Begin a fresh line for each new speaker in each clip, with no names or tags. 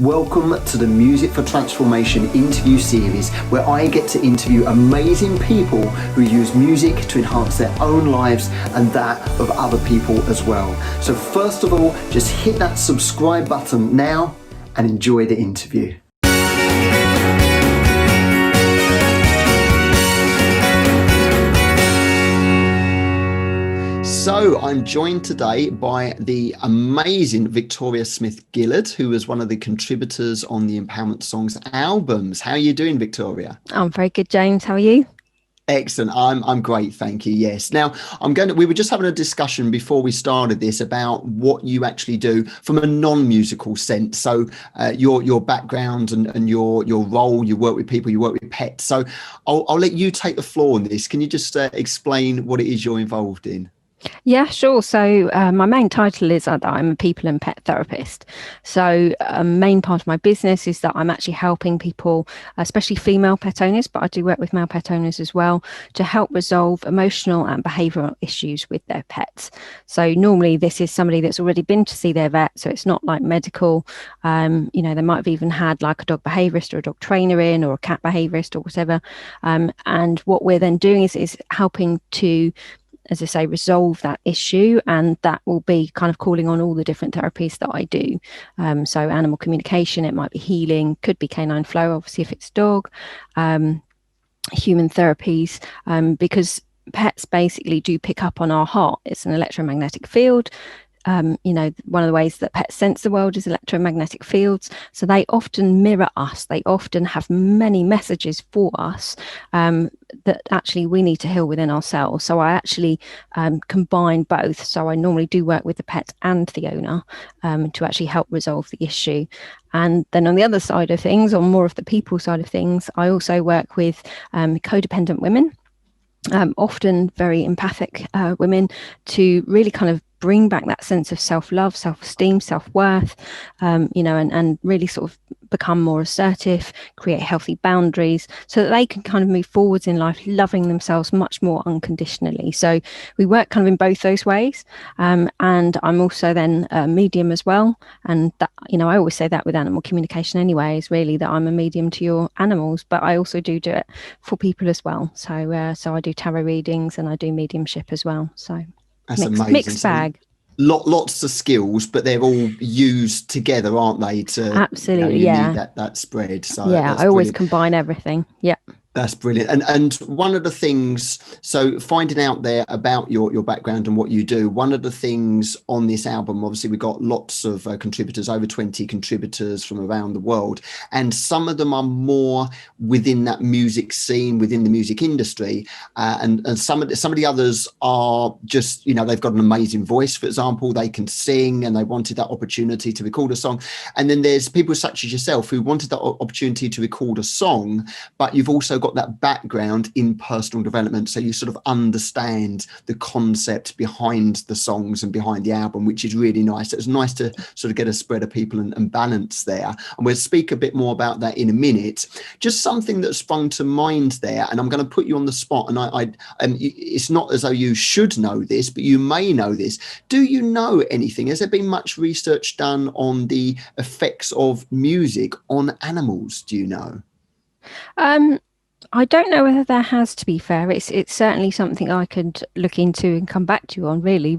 Welcome to the Music for Transformation interview series, where I get to interview amazing people who use music to enhance their own lives and that of other people as well. So first of all, just hit that subscribe button now and enjoy the interview. So I'm joined today by the amazing Victoria Smith-Gillard, who is one of the contributors on the Empowerment Songs albums. How are you doing, Victoria?
I'm very good, James. How are you?
Excellent. I'm great, thank you. Yes. Now we were just having a discussion before we started this about what you actually do from a non-musical sense. So your background and your role, you work with people, you work with pets. So I'll let you take the floor on this. Can you just explain what it is you're involved in?
Yeah, sure. So my main title is that I'm a people and pet therapist. So a main part of my business is that I'm actually helping people, especially female pet owners, but I do work with male pet owners as well, to help resolve emotional and behavioural issues with their pets. So normally this is somebody that's already been to see their vet, so it's not like medical. They might have even had like a dog behaviourist or a dog trainer in, or a cat behaviourist or whatever. And what we're then doing is helping to, as I say, resolve that issue, and that will be kind of calling on all the different therapies that I do. So animal communication, it might be healing, could be canine flow, obviously if it's dog, human therapies, because pets basically do pick up on our heart. It's an electromagnetic field. One of the ways that pets sense the world is electromagnetic fields. So they often mirror us. They often have many messages for us that actually we need to heal within ourselves. So I actually combine both. So I normally do work with the pet and the owner to actually help resolve the issue. And then on the other side of things, on more of the people side of things, I also work with codependent women, often very empathic women, to really kind of bring back that sense of self-love, self-esteem, self-worth, and really sort of become more assertive, create healthy boundaries so that they can kind of move forwards in life, loving themselves much more unconditionally. So we work kind of in both those ways. And I'm also then a medium as well. And that, I always say that with animal communication anyway, is really that I'm a medium to your animals, but I also do it for people as well. So I do tarot readings and I do mediumship as well. So
that's amazing.
Mixed bag.
Lots of skills, but they're all used together, aren't they? To
absolutely,
you
yeah.
need that spread. So
yeah, I always combine everything. Yeah.
That's brilliant. And one of the things, so finding out there about your background and what you do, one of the things on this album, obviously we've got lots of contributors, over 20 contributors from around the world, and some of them are more within that music scene, within the music industry, and some of the others are just, they've got an amazing voice, for example, they can sing and they wanted that opportunity to record a song. And then there's people such as yourself who wanted that opportunity to record a song, but you've also got that background in personal development, so you sort of understand the concept behind the songs and behind the album, which is really nice. It's nice to sort of get a spread of people and balance there, and we'll speak a bit more about that in a minute. Just something that sprung to mind there, and I'm going to put you on the spot, and it's not as though you should know this, but you may know this. Do you know anything? Has there been much research done on the effects of music on animals? Do you know?
I don't know whether there has, to be fair. It's certainly something I could look into and come back to you on, really,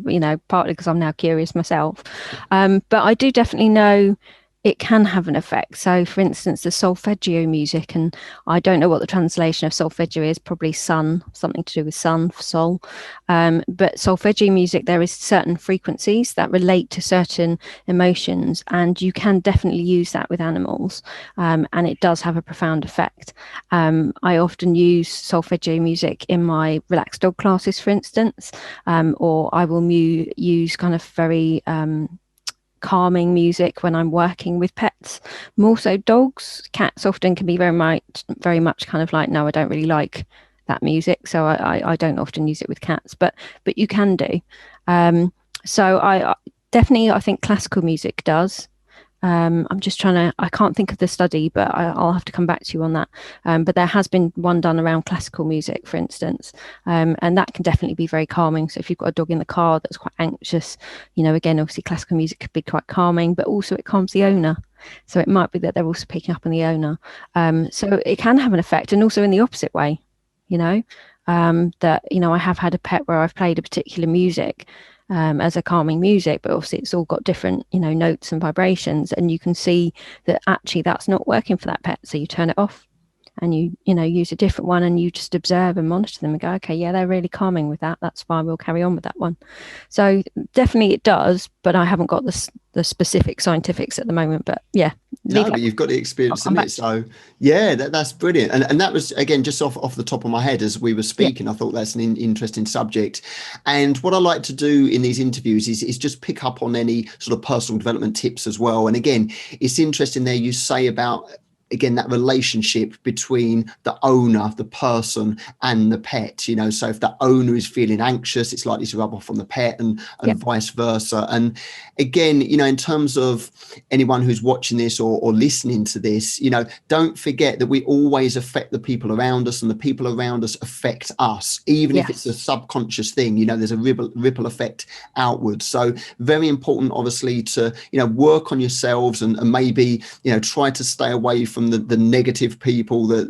partly because I'm now curious myself. But I do definitely know it can have an effect. So, for instance, the solfeggio music, and I don't know what the translation of solfeggio is, probably sun, something to do with sun, for soul. But solfeggio music, there is certain frequencies that relate to certain emotions, and you can definitely use that with animals, and it does have a profound effect. I often use solfeggio music in my relaxed dog classes, for instance, or I will use kind of very calming music when I'm working with pets, more so dogs. Cats often can be very much kind of like, no, I don't really like that music, so I don't often use it with cats, but you can do. So I definitely, I think classical music does. I'm just I can't think of the study, but I'll have to come back to you on that. But there has been one done around classical music, for instance, and that can definitely be very calming. So if you've got a dog in the car that's quite anxious, again, obviously classical music could be quite calming, but also it calms the owner. So it might be that they're also picking up on the owner. So it can have an effect, and also in the opposite way, that, I have had a pet where I've played a particular music as a calming music, but obviously it's all got different, notes and vibrations, and you can see that actually that's not working for that pet. So you turn it off and you use a different one, and you just observe and monitor them and go, okay, yeah, they're really calming with that. That's fine. We'll carry on with that one. So definitely it does, but I haven't got the specific scientifics at the moment, but yeah.
No, but you've got the experience in it. So yeah, that's brilliant. And that was, again, just off the top of my head as we were speaking, I thought that's an interesting subject. And what I like to do in these interviews is just pick up on any sort of personal development tips as well. And again, it's interesting there you say about, again, that relationship between the owner, the person, and the pet, so if the owner is feeling anxious, it's likely to rub off on the pet, and vice versa. And again, in terms of anyone who's watching this or listening to this, don't forget that we always affect the people around us, and the people around us affect us, even if it's a subconscious thing. There's a ripple effect outwards. So very important, obviously, to work on yourselves and maybe try to stay away from the negative people, that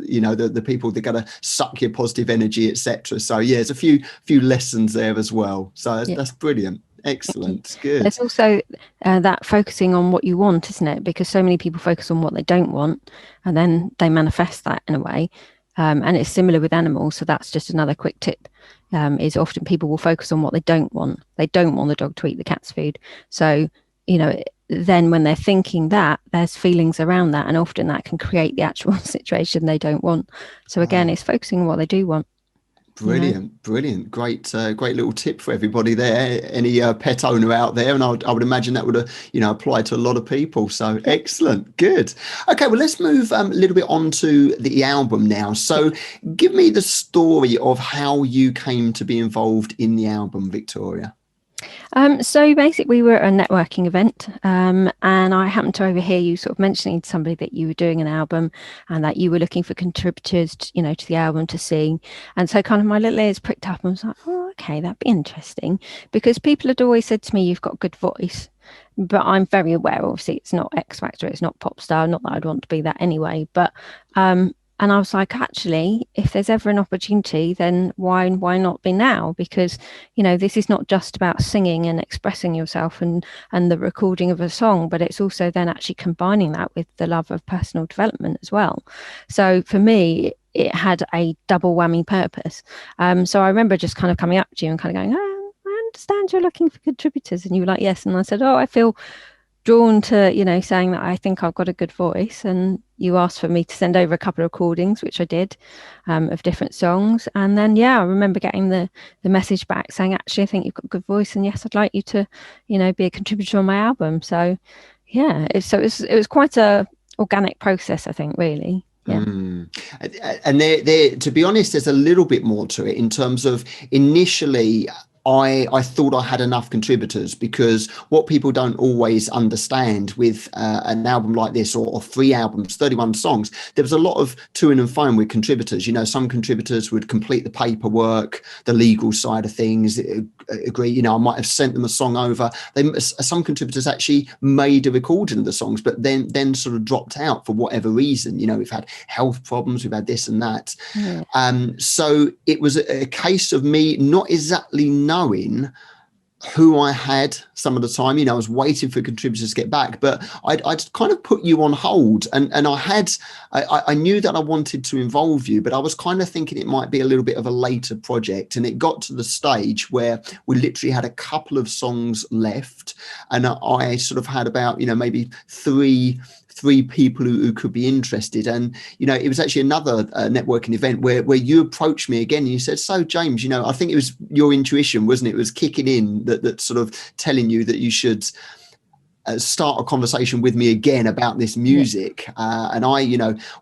the people that are going to suck your positive energy, etc. So yeah, there's a few lessons there as well. So that's brilliant. Excellent. Good.
There's also that focusing on what you want, isn't it? Because so many people focus on what they don't want, and then they manifest that in a way. And it's similar with animals. So that's just another quick tip. Is often people will focus on what they don't want. They don't want the dog to eat the cat's food. So then when they're thinking that, there's feelings around that, and often that can create the actual situation they don't want. So again, it's focusing on what they do want.
Brilliant. Great little tip for everybody there, any pet owner out there. And I would imagine that would apply to a lot of people. So excellent. Good. Okay, well, let's move a little bit on to the album now. So give me the story of how you came to be involved in the album, Victoria.
So basically we were at a networking event, and I happened to overhear you sort of mentioning to somebody that you were doing an album and that you were looking for contributors to the album to sing. And so kind of my little ears pricked up and I was like, oh, okay, that'd be interesting, because people had always said to me, you've got a good voice. But I'm very aware, obviously, it's not X Factor, it's not pop star, not that I'd want to be that anyway. But and I was like, actually, if there's ever an opportunity, then why not be now? Because, this is not just about singing and expressing yourself and the recording of a song, but it's also then actually combining that with the love of personal development as well. So for me, it had a double whammy purpose. So I remember just kind of coming up to you and kind of going, oh, I understand you're looking for contributors. And you were like, yes. And I said, oh, I feel drawn to saying that I think I've got a good voice, and you asked for me to send over a couple of recordings, which I did, of different songs. And then I remember getting the message back saying, actually, I think you've got a good voice, and yes, I'd like you to be a contributor on my album. So it was quite a organic process, I think, really.
And there, to be honest, there's a little bit more to it in terms of initially I thought I had enough contributors, because what people don't always understand with an album like this, or 3 albums, 31 songs, there was a lot of toing and froing with contributors. Some contributors would complete the paperwork, the legal side of things, agree, I might have sent them a song over. Some contributors actually made a recording of the songs, but then sort of dropped out for whatever reason. We've had health problems, we've had this and that. So it was a case of me not exactly knowing who I had some of the time. I was waiting for contributors to get back, but I'd kind of put you on hold, and I knew that I wanted to involve you, but I was kind of thinking it might be a little bit of a later project. And it got to the stage where we literally had a couple of songs left, and I sort of had about maybe three people who could be interested. And it was actually another networking event where you approached me again, and you said, so James, I think it was your intuition, wasn't it? It was kicking in that sort of telling you that you should start a conversation with me again about this music. And I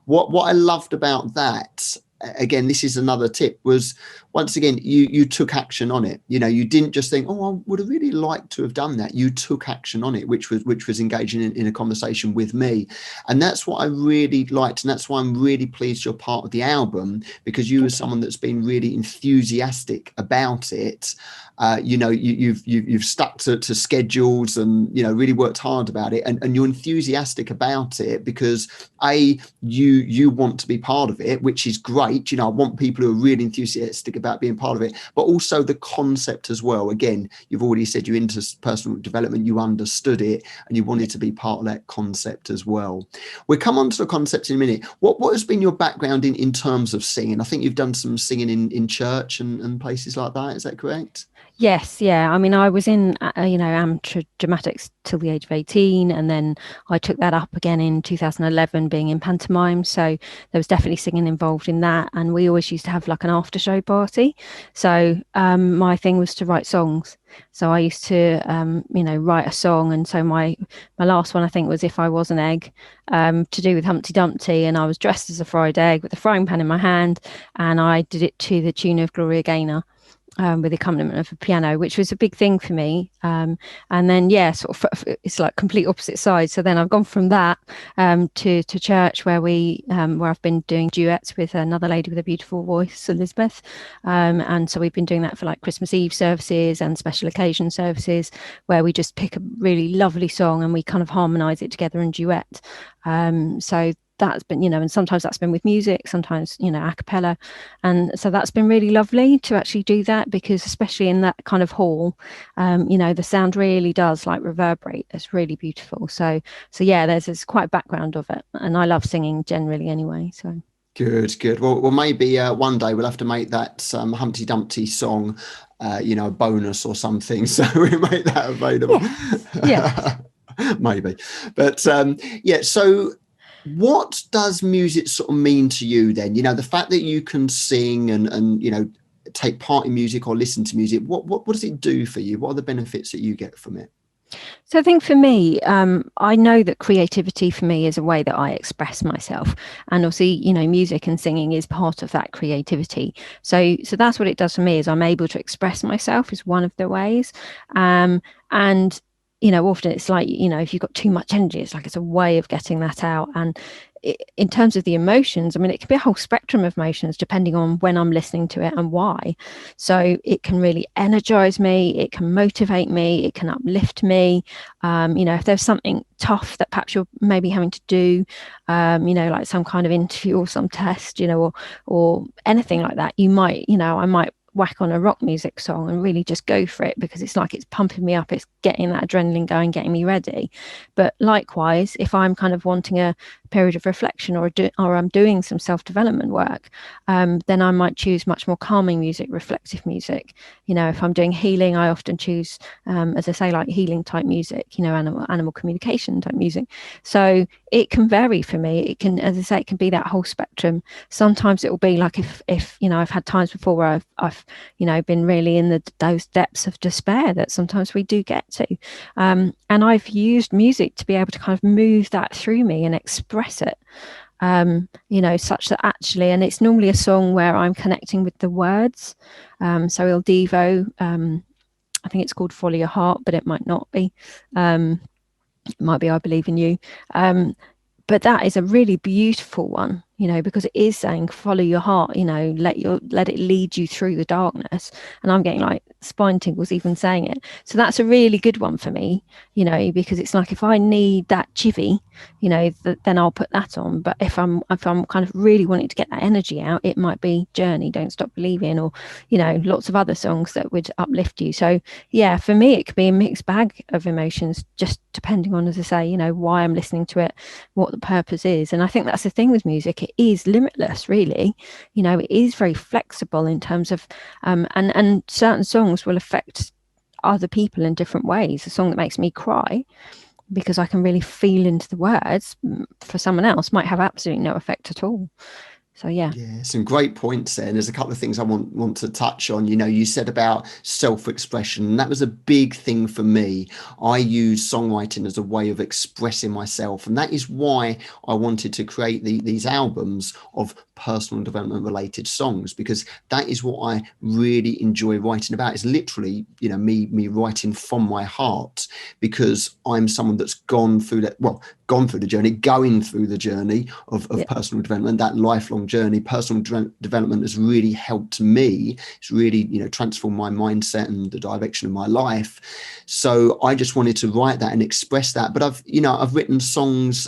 what I loved about that again, this is another tip, was once again, you took action on it. You didn't just think, oh, I would have really liked to have done that. You took action on it, which was engaging in a conversation with me. And that's what I really liked. And that's why I'm really pleased you're part of the album, because you are someone that's been really enthusiastic about it. You've stuck to schedules and, really worked hard about it, and you're enthusiastic about it because you want to be part of it, which is great. I want people who are really enthusiastic about being part of it, but also the concept as well. Again, you've already said you're into personal development, you understood it, and you wanted to be part of that concept as well. We'll come on to the concept in a minute. What has been your background in terms of singing? I think you've done some singing in church and places like that. Is that correct?
Yes, yeah. I mean, I was in, amateur dramatics till the age of 18, and then I took that up again in 2011, being in pantomime. So there was definitely singing involved in that. And we always used to have like an after show party. So my thing was to write songs. So I used to, write a song. And so my last one, I think, was If I Was an Egg, to do with Humpty Dumpty. And I was dressed as a fried egg with a frying pan in my hand. And I did it to the tune of Gloria Gaynor. With the accompaniment of a piano, which was a big thing for me. And then, it's like complete opposite sides. So then I've gone from that to church, where I've been doing duets with another lady with a beautiful voice, Elizabeth. And so we've been doing that for like Christmas Eve services and special occasion services, where we just pick a really lovely song and we kind of harmonise it together in duet. So that's been, and sometimes that's been with music, sometimes, a cappella. And so that's been really lovely to actually do that, because especially in that kind of hall, the sound really does like reverberate. It's really beautiful. So yeah, there's quite a background of it. And I love singing generally anyway, so.
Good. Well, maybe one day we'll have to make that Humpty Dumpty song, a bonus or something. So we make that available.
Yeah.
Maybe. But so what does music sort of mean to you then? The fact that you can sing and take part in music or listen to music, what does it do for you? What are the benefits that you get from it?
So I think for me, I know that creativity for me is a way that I express myself, and obviously, music and singing is part of that creativity. So that's what it does for me, is I'm able to express myself is one of the ways. And often it's like, if you've got too much energy, it's like it's a way of getting that out. And in terms of the emotions, I mean, it can be a whole spectrum of emotions depending on when I'm listening to it and why. So it can really energize me, it can motivate me, it can uplift me. If there's something tough that perhaps you're maybe having to do, like some kind of interview or some test, or anything like that, I might whack on a rock music song and really just go for it, because it's like it's pumping me up, it's getting that adrenaline going, getting me ready. But likewise, if I'm kind of wanting a period of reflection or I'm doing some self-development work, then I might choose much more calming music, reflective music. If I'm doing healing, I often choose, as I say, like healing type music, animal communication type music. So it can vary for me. It can, as I say, it can be that whole spectrum. Sometimes it will be like if I've had times before where I've been really in those depths of despair that sometimes we do get to, and I've used music to be able to kind of move that through me and express it, such that actually, and it's normally a song where I'm connecting with the words. So Il Divo, I think it's called Follow Your Heart, but it might not be. It might be I Believe in You. But that is a really beautiful one, because it is saying follow your heart, let it lead you through the darkness. And I'm getting like spine tingles even saying it. So that's a really good one for me, because it's like if I need that chivvy, then I'll put that on. But if I'm kind of really wanting to get that energy out, it might be Journey, Don't Stop Believing, or lots of other songs that would uplift you. So yeah, for me it could be a mixed bag of emotions, just depending on, as I say, why I'm listening to it, what the purpose is. And I think that's the thing with music, it is limitless, really. It is very flexible in terms of and certain songs will affect other people in different ways. A song that makes me cry because I can really feel into the words, for someone else might have absolutely no effect at all. So yeah.
Yeah, some great points there. And there's a couple of things I want to touch on. You know, you said about self-expression, and that was a big thing for me. I use songwriting as a way of expressing myself, and that is why I wanted to create these albums of personal development related songs, because that is what I really enjoy writing about. It's literally, you know, me writing from my heart, because I'm someone that's gone through that, well, gone through the journey, going through the journey of personal development, that lifelong journey. Personal development has really helped me. It's really, you know, transformed my mindset and the direction of my life. So I just wanted to write that and express that. But I've written songs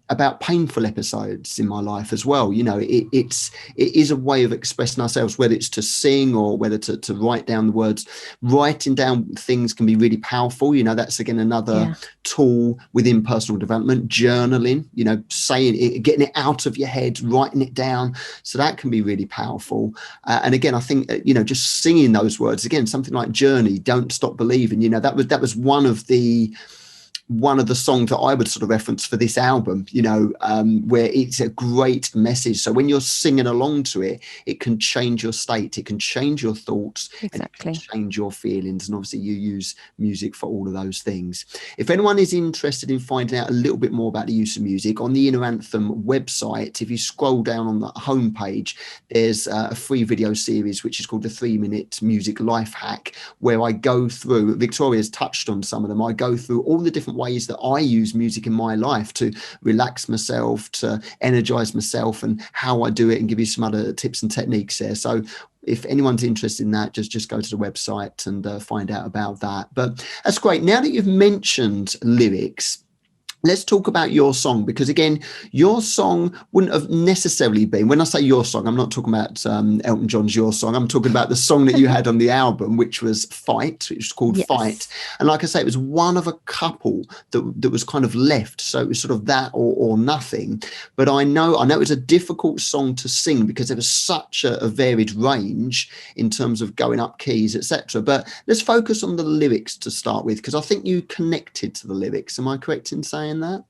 about painful episodes in my life as well. You know, it is a way of expressing ourselves, whether it's to sing or whether to write down the words. Writing down things can be really powerful. You know, that's again another tool within personal development. Journaling, you know, saying it, getting it out of your head, writing it down. So that can be really powerful. And again, I think, you know, just singing those words, again, something like Journey, Don't Stop Believing, you know, that was one of the songs that I would sort of reference for this album, you know, where it's a great message. So when you're singing along to it, it can change your state, it can change your thoughts,
exactly,
and it can change your feelings. And obviously you use music for all of those things. If anyone is interested in finding out a little bit more about the use of music, on the Inner Anthem website, if you scroll down on the homepage, there's a free video series which is called the 3-Minute Music Life Hack, where I go through, Victoria's touched on some of them, I go through all the different ways that I use music in my life to relax myself, to energize myself, and how I do it, and give you some other tips and techniques there. So if anyone's interested in that, just go to the website and find out about that. But that's great. Now that you've mentioned lyrics, let's talk about your song, because again, your song wouldn't have necessarily been, when I say your song, I'm not talking about Elton John's Your Song. I'm talking about the song that you had on the album, which was Fight, which was called Fight. And like I say, it was one of a couple that was kind of left. So it was sort of that or nothing. But I know it was a difficult song to sing because there was such a varied range in terms of going up keys, etc. But let's focus on the lyrics to start with, because I think you connected to the lyrics. Am I correct in saying that?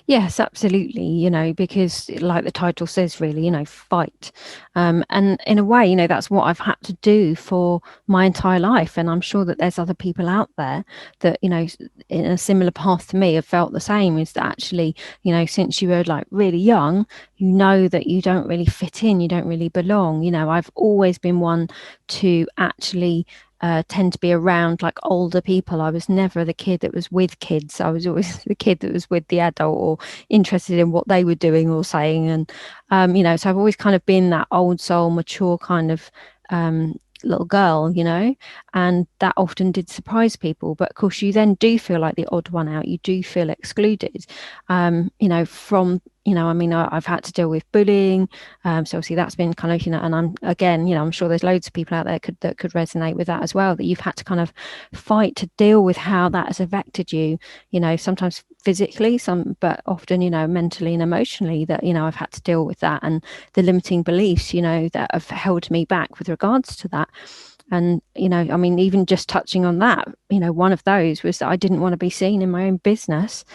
Yes, absolutely. You know, because like the title says, really, you know, fight. And in a way, you know, that's what I've had to do for my entire life. And I'm sure that there's other people out there that, you know, in a similar path to me have felt the same, is that actually, you know, since you were like really young, you know that you don't really fit in, you don't really belong. You know, I've always been one to actually tend to be around like older people. I was never the kid that was with kids. I was always the kid that was with the adult or interested in what they were doing or saying. And, you know, so I've always kind of been that old soul, mature kind of little girl, you know, and that often did surprise people. But of course, you then do feel like the odd one out. You do feel excluded, you know, from, you know, I mean, I've had to deal with bullying. So obviously that's been kind of, you know, and I'm, again, you know, I'm sure there's loads of people out there that could resonate with that as well, that you've had to kind of fight to deal with how that has affected you, you know, sometimes physically, but often, you know, mentally and emotionally, that, you know, I've had to deal with that, and the limiting beliefs, you know, that have held me back with regards to that. And, you know, I mean, even just touching on that, you know, one of those was that I didn't want to be seen in my own business,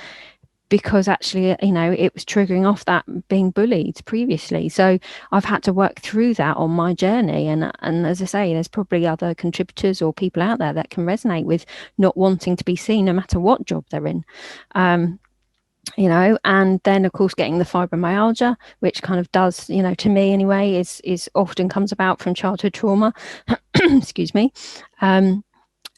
because actually, you know, it was triggering off that being bullied previously. So I've had to work through that on my journey. And as I say, there's probably other contributors or people out there that can resonate with not wanting to be seen no matter what job they're in. You know, and then of course getting the fibromyalgia, which kind of does, you know, to me anyway, is often comes about from childhood trauma. Excuse me.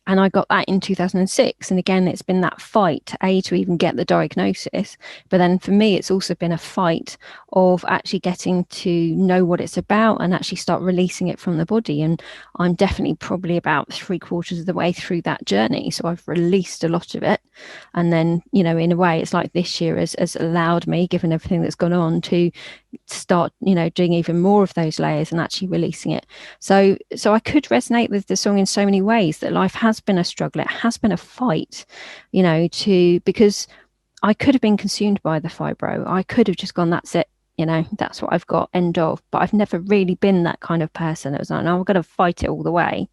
And I got that in 2006. And again, it's been that fight, to even get the diagnosis. But then for me, it's also been a fight of actually getting to know what it's about and actually start releasing it from the body. And I'm definitely probably about 3/4 of the way through that journey. So I've released a lot of it. And then, you know, in a way, it's like this year has allowed me, given everything that's gone on, to start, you know, doing even more of those layers and actually releasing it. So I could resonate with the song in so many ways, that life has been a struggle, it has been a fight, you know, because I could have been consumed by the fibro. I could have just gone, that's it, you know, that's what I've got, end of. But I've never really been that kind of person. It was like, no, I've got to fight it all the way.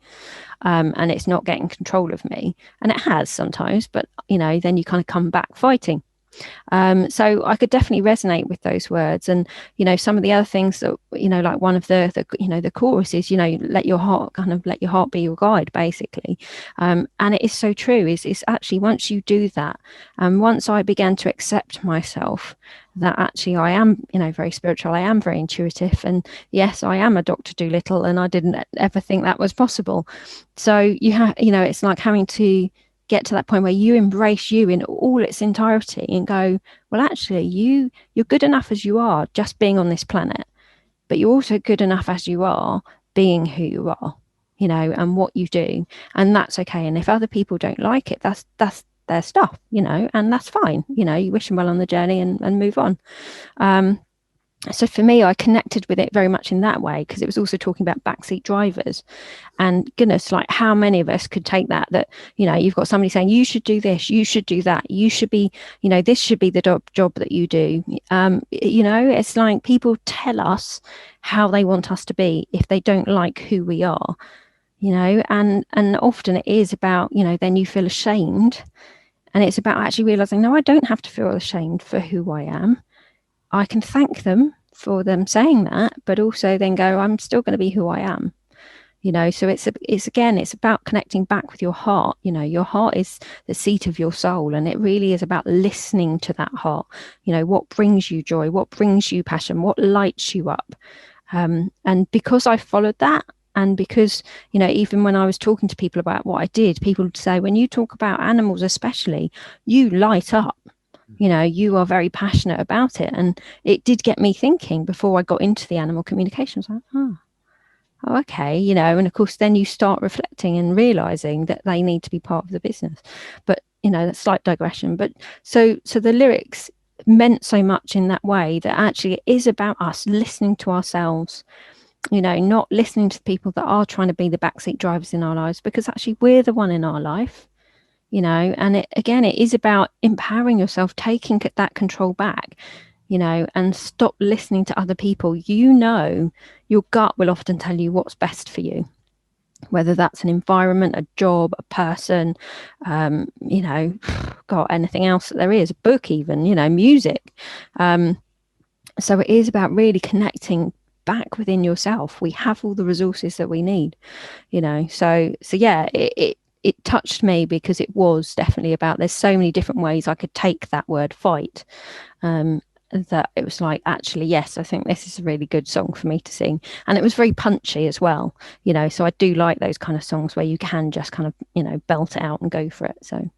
And it's not getting control of me. And it has sometimes, but, you know, then you kind of come back fighting. So I could definitely resonate with those words. And, you know, some of the other things that, you know, like one of the you know, the choruses, you know, let your heart be your guide, basically. And it is so true. Is actually, once you do that, and once I began to accept myself, that actually I am, you know, very spiritual, I am very intuitive, and yes, I am a Dr. Dolittle, and I didn't ever think that was possible. So you have, you know, it's like having to get to that point where you embrace you in all its entirety and go, well, actually, you're good enough as you are, just being on this planet, but you're also good enough as you are, being who you are, you know, and what you do, and that's okay. And if other people don't like it, that's their stuff, you know, and that's fine. You know, you wish them well on the journey and move on. So for me, I connected with it very much in that way, because it was also talking about backseat drivers. And goodness, like how many of us could take that, you know, you've got somebody saying, you should do this, you should do that, you should be, you know, this should be the job that you do. You know, it's like people tell us how they want us to be if they don't like who we are, you know, and often it is about, you know, then you feel ashamed. And it's about actually realizing, no, I don't have to feel ashamed for who I am. I can thank them for them saying that, but also then go, I'm still going to be who I am, you know. So it's about connecting back with your heart. You know, your heart is the seat of your soul, and it really is about listening to that heart. You know, what brings you joy, what brings you passion, what lights you up. And because I followed that, and because, you know, even when I was talking to people about what I did, people would say, when you talk about animals especially, you light up. You know, you are very passionate about it. And it did get me thinking before I got into the animal communications. Like, oh, okay, you know, and of course, then you start reflecting and realizing that they need to be part of the business. But, you know, that's slight digression. But so the lyrics meant so much in that way, that actually it is about us listening to ourselves, you know, not listening to the people that are trying to be the backseat drivers in our lives, because actually we're the one in our life. You know, and it is about empowering yourself, taking that control back, you know, and stop listening to other people. You know, your gut will often tell you what's best for you, whether that's an environment, a job, a person, you know, God, anything else that there is, a book even, you know, music. So it is about really connecting back within yourself. We have all the resources that we need, you know. So yeah, it touched me, because it was definitely about, there's so many different ways I could take that word fight, that it was like, actually, yes, I think this is a really good song for me to sing. And it was very punchy as well, you know, so I do like those kind of songs where you can just kind of, you know, belt it out and go for it. So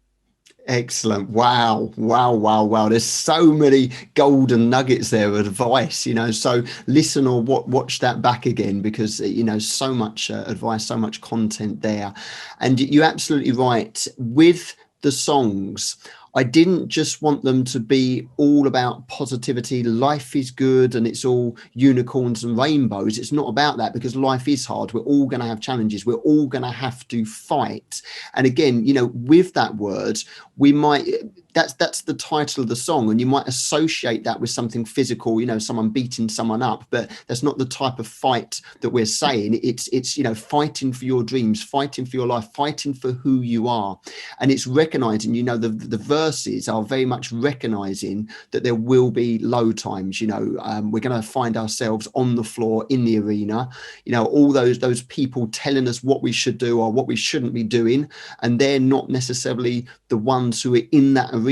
excellent. Wow. There's so many golden nuggets there of advice, you know, so listen or watch that back again, because, you know, so much advice, so much content there. And you're absolutely right with the songs. I didn't just want them to be all about positivity. Life is good and it's all unicorns and rainbows. It's not about that, because life is hard. We're all going to have challenges. We're all going to have to fight. And again, you know, with that word, we might, that's the title of the song, and you might associate that with something physical, you know, someone beating someone up, but that's not the type of fight that we're saying. It's you know, fighting for your dreams, fighting for your life, fighting for who you are. And it's recognizing, you know, the verses are very much recognizing that there will be low times. You know, we're going to find ourselves on the floor in the arena, you know, all those people telling us what we should do or what we shouldn't be doing, and they're not necessarily the ones who are in that arena.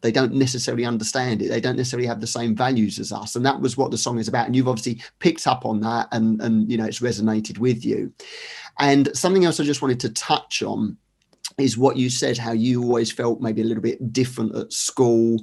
They don't necessarily understand it. They don't necessarily have the same values as us. And that was what the song is about. And you've obviously picked up on that, and you know, it's resonated with you. And something else I just wanted to touch on is what you said, how you always felt maybe a little bit different at school.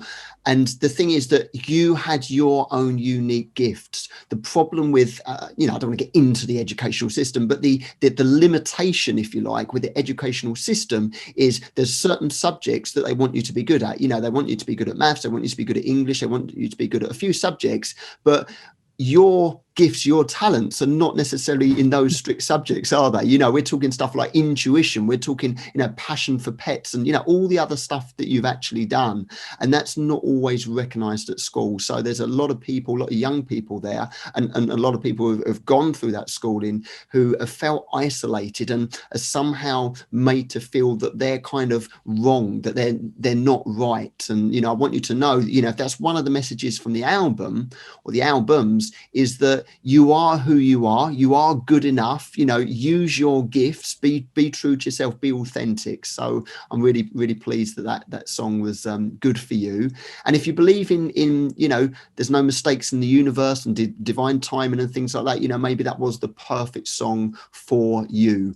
And the thing is that you had your own unique gifts. The problem with, you know, I don't want to get into the educational system, but the limitation, if you like, with the educational system is there's certain subjects that they want you to be good at. You know, they want you to be good at maths, they want you to be good at English, they want you to be good at a few subjects, but your gifts, your talents are not necessarily in those strict subjects, are they? You know, we're talking stuff like intuition, we're talking, you know, passion for pets, and, you know, all the other stuff that you've actually done. And that's not always recognized at school. So there's a lot of people, a lot of young people there, and a lot of people who have gone through that schooling who have felt isolated and are somehow made to feel that they're kind of wrong, that they're not right. And, you know, I want you to know, you know, if that's one of the messages from the album or the albums, is that you are who you are good enough, you know, use your gifts, be true to yourself, be authentic. So I'm really, really pleased that song was good for you. And if you believe in, you know, there's no mistakes in the universe and divine timing and things like that, you know, maybe that was the perfect song for you,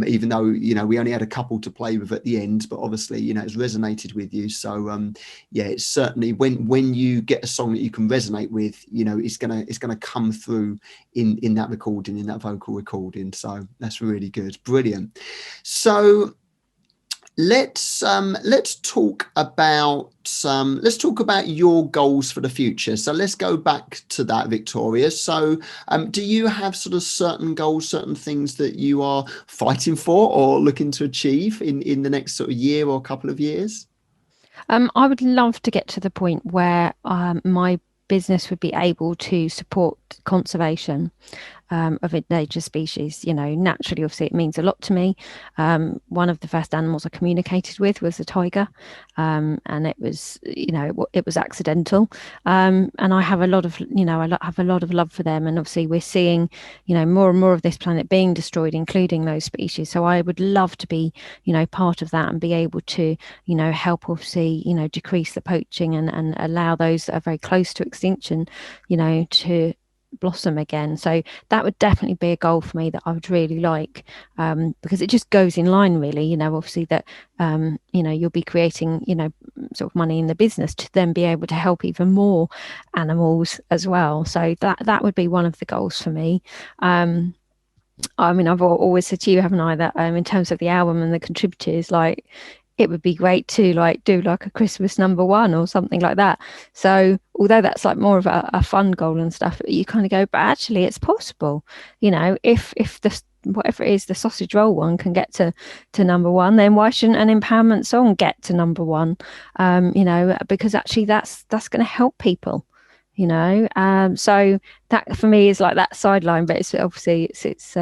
even though, you know, we only had a couple to play with at the end, but obviously, you know, it's resonated with you. So yeah, it's certainly when you get a song that you can resonate with, you know, it's gonna come through in that recording, in that vocal recording. So that's really good. Brilliant. So let's talk about your goals for the future. So let's go back to that, Victoria. So do you have sort of certain goals, certain things that you are fighting for or looking to achieve in the next sort of year or couple of years?
I would love to get to the point where my business would be able to support conservation of endangered species. You know, naturally, obviously, it means a lot to me. One of the first animals I communicated with was a tiger, and it was, you know, it was accidental. And I have a lot of, you know, I have a lot of love for them. And obviously, we're seeing, you know, more and more of this planet being destroyed, including those species. So I would love to be, you know, part of that and be able to, you know, help obviously, you know, decrease the poaching and allow those that are very close to extinction, you know, to blossom again. So that would definitely be a goal for me that I would really like, because it just goes in line, really, you know, obviously that you know, you'll be creating, you know, sort of money in the business to then be able to help even more animals as well. So that would be one of the goals for me. I mean, I've always said to you, haven't I, that in terms of the album and the contributors, like, it would be great to like do like a Christmas #1 or something like that. So although that's like more of a fun goal and stuff, you kind of go, but actually it's possible, you know, if the whatever it is, the sausage roll one can get to #1, then why shouldn't an empowerment song get to #1? You know, because actually that's going to help people, you know. So that for me is like that sideline, but it's obviously it's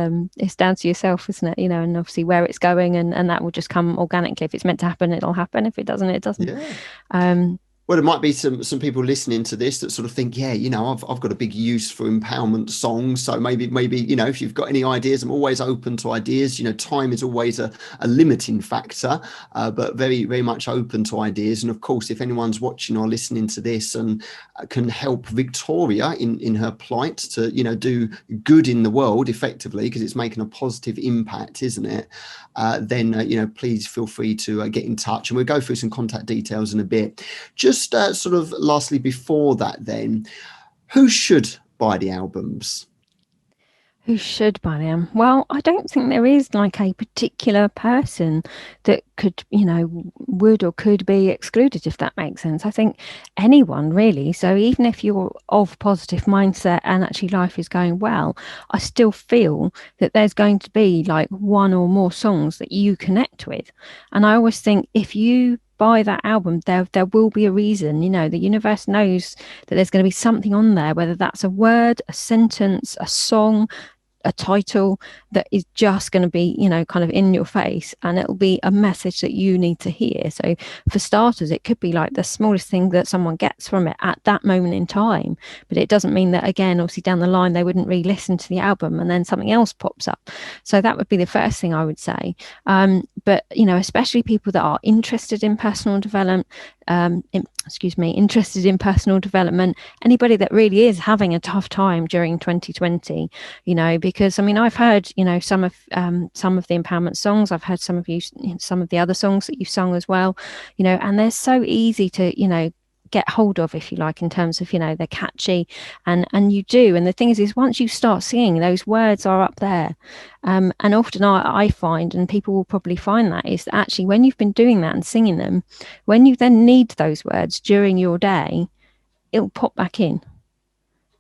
down to yourself, isn't it? You know, and obviously where it's going, and that will just come organically. If it's meant to happen, it'll happen. If it doesn't, it doesn't.
Yeah. Well, there might be some people listening to this that sort of think, yeah, you know, I've got a big use for empowerment songs. So maybe, you know, if you've got any ideas, I'm always open to ideas. You know, time is always a limiting factor, but very, very much open to ideas. And of course, if anyone's watching or listening to this and can help Victoria in her plight to, you know, do good in the world effectively, because it's making a positive impact, isn't it? Then, you know, please feel free to get in touch, and we'll go through some contact details in a bit. Just sort of lastly, before that, then, who should buy the albums?
Who should buy them? Well, I don't think there is like a particular person that could, you know, would or could be excluded, if that makes sense. I think anyone really. So even if you're of positive mindset and actually life is going well, I still feel that there's going to be like one or more songs that you connect with. And I always think if you buy that album, there will be a reason. You know, the universe knows that there's going to be something on there, whether that's a word, a sentence, a song, a title that is just going to be, you know, kind of in your face, and it'll be a message that you need to hear. So for starters, it could be like the smallest thing that someone gets from it at that moment in time, but it doesn't mean that, again, obviously down the line they wouldn't re-listen to the album and then something else pops up. So that would be the first thing I would say. But, you know, especially people that are interested in personal development, interested in personal development, anybody that really is having a tough time during 2020, you know, because I mean, I've heard, you know, some of the empowerment songs, I've heard some of the other songs that you've sung as well, you know, and they're so easy to, you know, get hold of, if you like, in terms of, you know, they're catchy, and you do. And the thing is once you start singing, those words are up there, and often I find, and people will probably find that, is that actually when you've been doing that and singing them, when you then need those words during your day, it'll pop back in,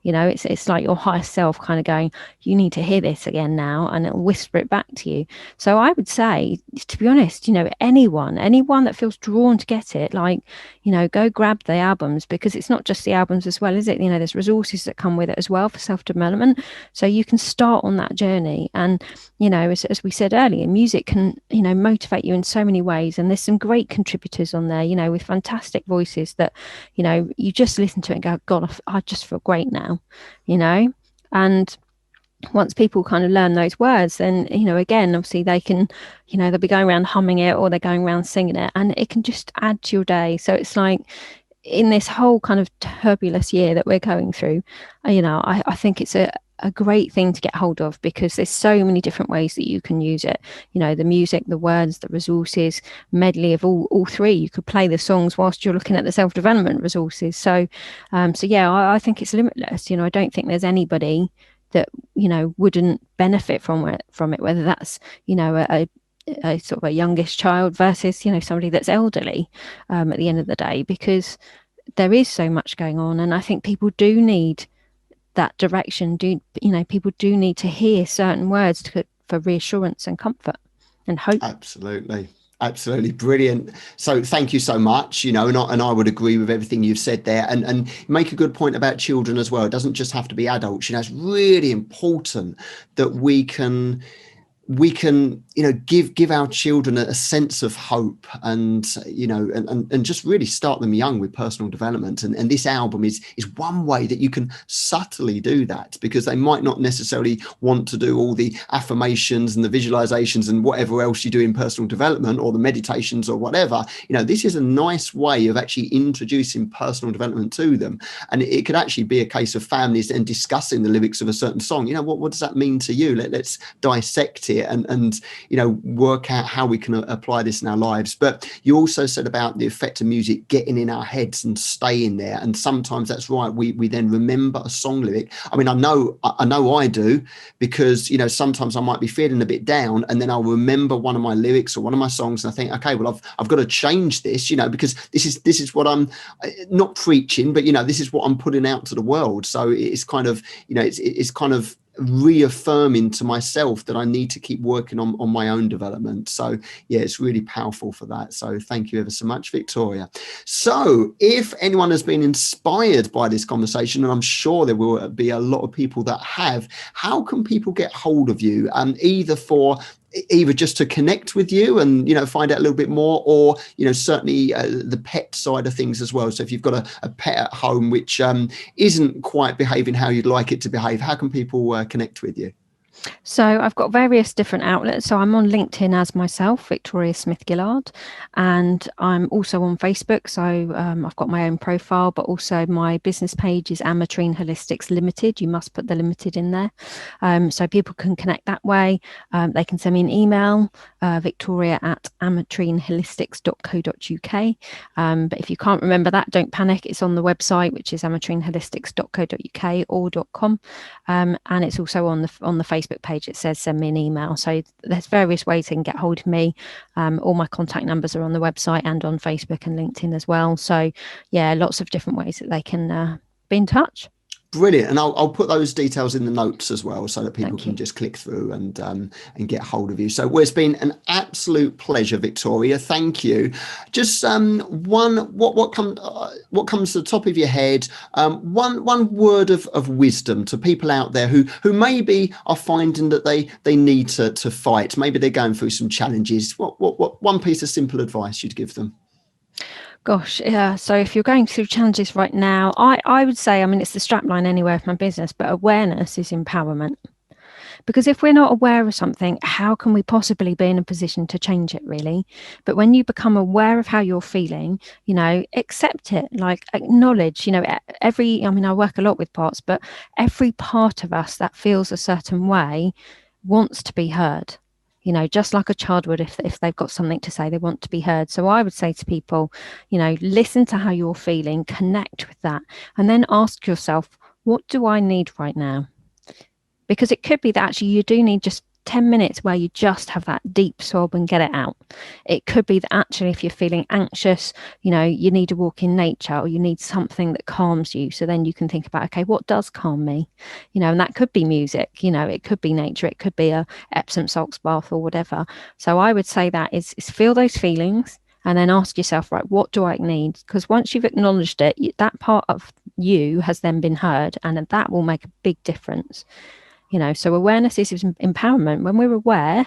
It's like your higher self kind of going, you need to hear this again now, and it'll whisper it back to you. So I would say, to be honest, anyone that feels drawn to get it, like, go grab the albums, because it's not just the albums as well, is it? There's resources that come with it as well for self-development. So you can start on that journey. And, as we said earlier, music can, motivate you in so many ways. And there's some great contributors on there, with fantastic voices that, you just listen to it and go, God, I just feel great now, and once people kind of learn those words, then, again, obviously they can, they'll be going around humming it, or they're going around singing it, and it can just add to your day. So it's like, in this whole kind of turbulent year that we're going through, I think it's a great thing to get hold of, because there's so many different ways that you can use it. The music, the words, the resources, medley of all three. You could play the songs whilst you're looking at the self-development resources. So yeah, I think it's limitless. I don't think there's anybody that wouldn't benefit from it, whether that's a sort of a youngish child versus somebody that's elderly, at the end of the day, because there is so much going on. And I think people do need that direction. People do need to hear certain words for reassurance and comfort and hope.
Absolutely brilliant. So thank you so much, and I would agree with everything you've said there, and make a good point about children as well. It doesn't just have to be adults. It's really important that we can give our children a sense of hope, and just really start them young with personal development. And this album is one way that you can subtly do that, because they might not necessarily want to do all the affirmations and the visualizations and whatever else you do in personal development, or the meditations or whatever. This is a nice way of actually introducing personal development to them. And it could actually be a case of families and discussing the lyrics of a certain song. What does that mean to you? Let's dissect it and work out how we can apply this in our lives. But you also said about the effect of music getting in our heads and staying there. And sometimes that's right. We then remember a song lyric. I mean, I know I do, because, sometimes I might be feeling a bit down, and then I'll remember one of my lyrics or one of my songs, and I think, okay, well, I've got to change this, because this is what I'm not preaching, but, this is what I'm putting out to the world. So it's kind of, it's kind of reaffirming to myself that I need to keep working on my own development. So yeah, it's really powerful for that. So thank you ever so much, Victoria. So if anyone has been inspired by this conversation, and I'm sure there will be a lot of people that have, how can people get hold of you? Either just to connect with you and, find out a little bit more, or, certainly the pet side of things as well. So if you've got a pet at home which isn't quite behaving how you'd like it to behave, how can people connect with you?
So I've got various different outlets. So I'm on LinkedIn as myself, Victoria Smith-Gillard, and I'm also on Facebook. So I've got my own profile, but also my business page is Ametrine Holistics Ltd. You must put the limited in there. So people can connect that way. They can send me an email, victoria@ametrineholistics.co.uk. But if you can't remember that, don't panic. It's on the website, which is ametrineholistics.co.uk or .com. And it's also on the Facebook page. It says send me an email. So there's various ways they can get hold of me. All my contact numbers are on the website and on Facebook and LinkedIn as well. So yeah, lots of different ways that they can be in touch.
Brilliant. And I'll put those details in the notes as well, so that people can just click through and get hold of you. So it's been an absolute pleasure, Victoria. Thank you. Just what comes to the top of your head, one word of wisdom to people out there who maybe are finding that they need to fight. Maybe they're going through some challenges. What one piece of simple advice you'd give them?
Gosh, yeah. So if you're going through challenges right now, I would say, it's the strapline anyway of my business, but awareness is empowerment. Because if we're not aware of something, how can we possibly be in a position to change it, really? But when you become aware of how you're feeling, accept it, like acknowledge, I work a lot with parts, but every part of us that feels a certain way wants to be heard. Just like a child would if they've got something to say, they want to be heard. So I would say to people, listen to how you're feeling, connect with that, and then ask yourself, what do I need right now? Because it could be that actually you do need just 10 minutes where you just have that deep sob and get it out. It could be that actually if you're feeling anxious, you know, you need to walk in nature, or you need something that calms you. So then you can think about, okay, what does calm me? You know, and that could be music, you know, it could be nature, it could be a Epsom salts bath or whatever. So I would say that is feel those feelings and then ask yourself, right, what do I need? Because once you've acknowledged it, that part of you has then been heard, and that will make a big difference. You know, so awareness is empowerment. When we're aware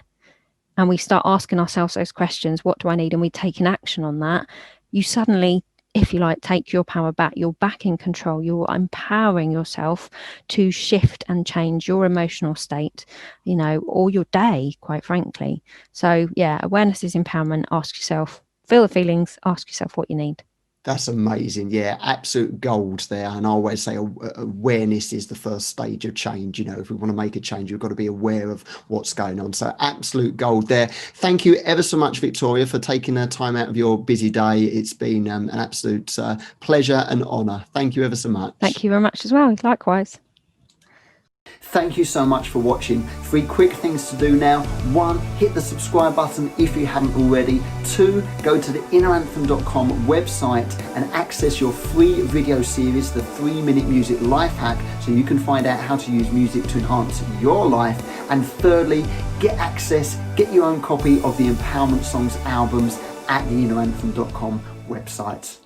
and we start asking ourselves those questions, what do I need? And we take an action on that, you suddenly, if you like, take your power back. You're back in control. You're empowering yourself to shift and change your emotional state, you know, or your day, quite frankly. So yeah, awareness is empowerment. Ask yourself, feel the feelings, ask yourself what you need.
That's amazing. Yeah, absolute gold there. And I always say awareness is the first stage of change. You know, if we want to make a change, we've got to be aware of what's going on. So absolute gold there. Thank you ever so much, Victoria, for taking the time out of your busy day. It's been an absolute pleasure and honour. Thank you ever so much.
Thank you very much as well. Likewise.
Thank you so much for watching. 3 quick things to do now. 1, hit the subscribe button if you haven't already. 2, go to the inneranthem.com website and access your free video series, the 3-minute music life hack, so you can find out how to use music to enhance your life. And thirdly, get access, get your own copy of the Empowerment Songs albums at the inneranthem.com website.